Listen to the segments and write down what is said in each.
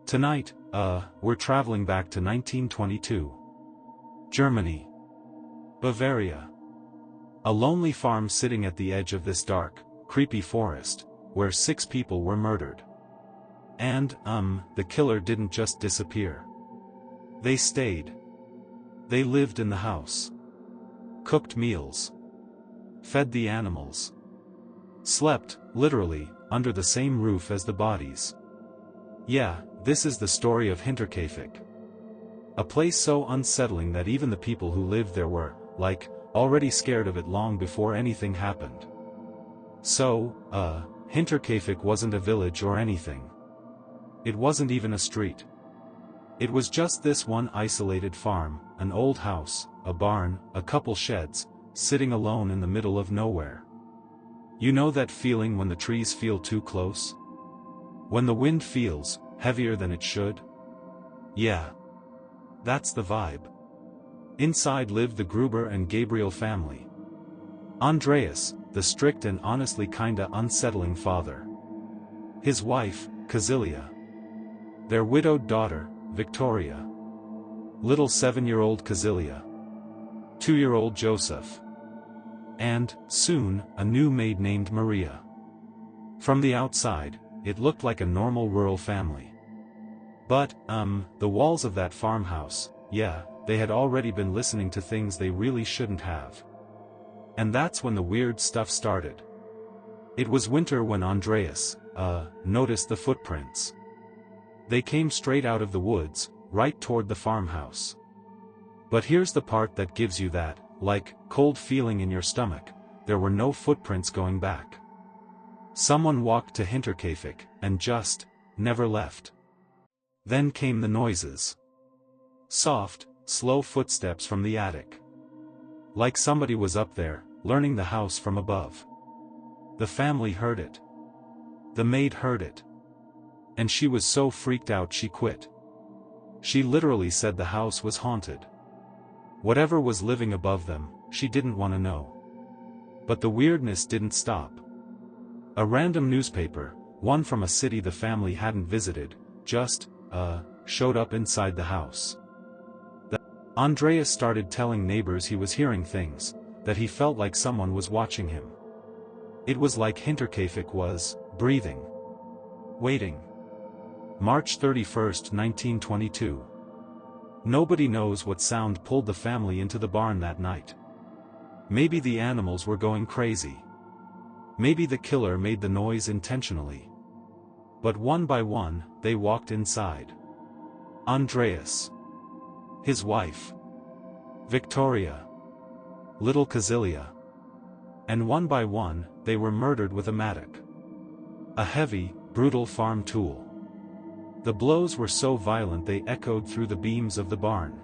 Tonight, we're traveling back to 1922. Germany. Bavaria. A lonely farm sitting at the edge of this dark, creepy forest, where 6 people were murdered. And, the killer didn't just disappear. They stayed. They lived in the house. Cooked meals. Fed the animals. Slept, literally, under the same roof as the bodies. Yeah, this is the story of Hinterkaifeck. A place so unsettling that even the people who lived there were, like, already scared of it long before anything happened. So, Hinterkaifeck wasn't a village or anything. It wasn't even a street. It was just this one isolated farm, an old house, a barn, a couple sheds, sitting alone in the middle of nowhere. You know that feeling when the trees feel too close? When the wind feels heavier than it should? Yeah. That's the vibe. Inside lived the Gruber and Gabriel family. Andreas, the strict and honestly kinda unsettling father. His wife, Kazilia. Their widowed daughter, Victoria. Little 7-year-old Kazilia. 2-year-old Joseph. And, soon, a new maid named Maria. From the outside, it looked like a normal rural family. But, the walls of that farmhouse, yeah, they had already been listening to things they really shouldn't have. And that's when the weird stuff started. It was winter when Andreas, noticed the footprints. They came straight out of the woods, right toward the farmhouse. But here's the part that gives you that, like, cold feeling in your stomach. There were no footprints going back. Someone walked to Hinterkaifeck, and just, never left. Then came the noises. Soft, slow footsteps from the attic. Like somebody was up there, learning the house from above. The family heard it. The maid heard it. And she was so freaked out she quit. She literally said the house was haunted. Whatever was living above them, she didn't want to know. But the weirdness didn't stop. A random newspaper, one from a city the family hadn't visited, just, showed up inside the house. Andreas started telling neighbors he was hearing things, that he felt like someone was watching him. It was like Hinterkaifeck was breathing. Waiting. March 31st, 1922. Nobody knows what sound pulled the family into the barn that night. Maybe the animals were going crazy. Maybe the killer made the noise intentionally. But one by one, they walked inside. Andreas. His wife. Victoria. Little Kazilia. And one by one, they were murdered with a mattock. A heavy, brutal farm tool. The blows were so violent they echoed through the beams of the barn.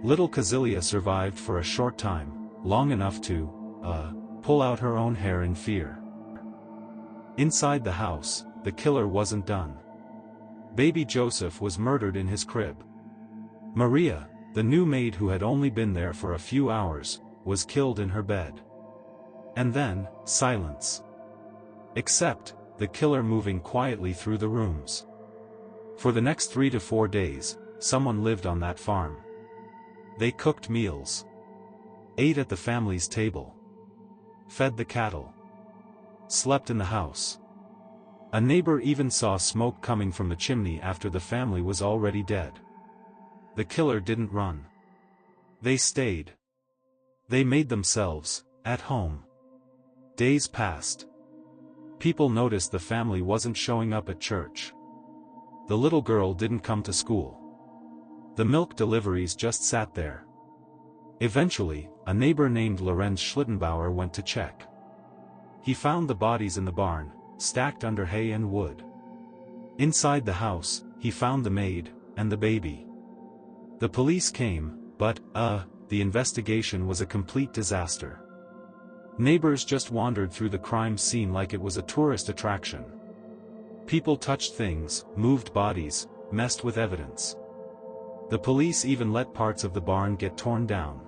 Little Kazilia survived for a short time, long enough to, pull out her own hair in fear. Inside the house, the killer wasn't done. Baby Joseph was murdered in his crib. Maria, the new maid who had only been there for a few hours, was killed in her bed. And then, silence. Except, the killer moving quietly through the rooms. For the next 3 to 4 days, someone lived on that farm. They cooked meals. Ate at the family's table. Fed the cattle. Slept in the house. A neighbor even saw smoke coming from the chimney after the family was already dead. The killer didn't run. They stayed. They made themselves at home. Days passed. People noticed the family wasn't showing up at church. The little girl didn't come to school. The milk deliveries just sat there. Eventually, a neighbor named Lorenz Schlittenbauer went to check. He found the bodies in the barn, stacked under hay and wood. Inside the house, he found the maid, and the baby. The police came, but, the investigation was a complete disaster. Neighbors just wandered through the crime scene like it was a tourist attraction. People touched things, moved bodies, messed with evidence. The police even let parts of the barn get torn down.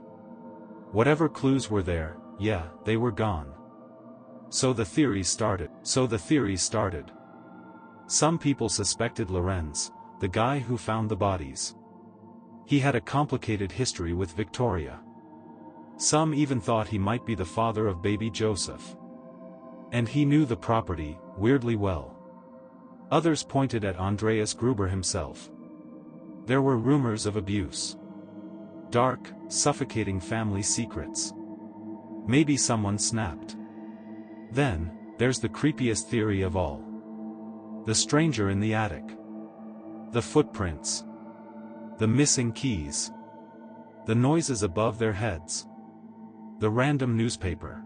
Whatever clues were there, yeah, they were gone. So the theories started. Some people suspected Lorenz, the guy who found the bodies. He had a complicated history with Victoria. Some even thought he might be the father of baby Joseph. And he knew the property, weirdly well. Others pointed at Andreas Gruber himself. There were rumors of abuse. Dark, suffocating family secrets. Maybe someone snapped. Then, there's the creepiest theory of all. The stranger in the attic. The footprints. The missing keys. The noises above their heads. The random newspaper.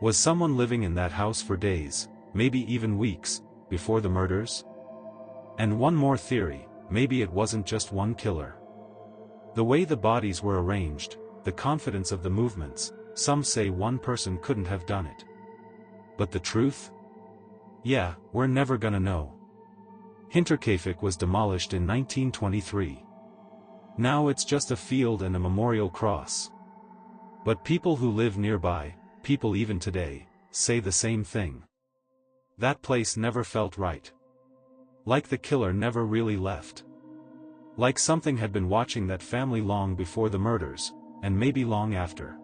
Was someone living in that house for days, maybe even weeks, before the murders? And one more theory, maybe it wasn't just one killer. The way the bodies were arranged, the confidence of the movements, some say one person couldn't have done it. But the truth? Yeah, we're never gonna know. Hinterkaifeck was demolished in 1923. Now it's just a field and a memorial cross. But people who live nearby, people even today, say the same thing. That place never felt right. Like the killer never really left. Like something had been watching that family long before the murders, and maybe long after.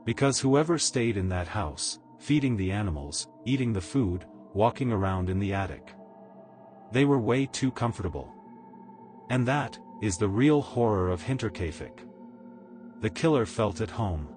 Because whoever stayed in that house, feeding the animals, eating the food, walking around in the attic. They were way too comfortable. And that is the real horror of Hinterkaifeck. The killer felt at home.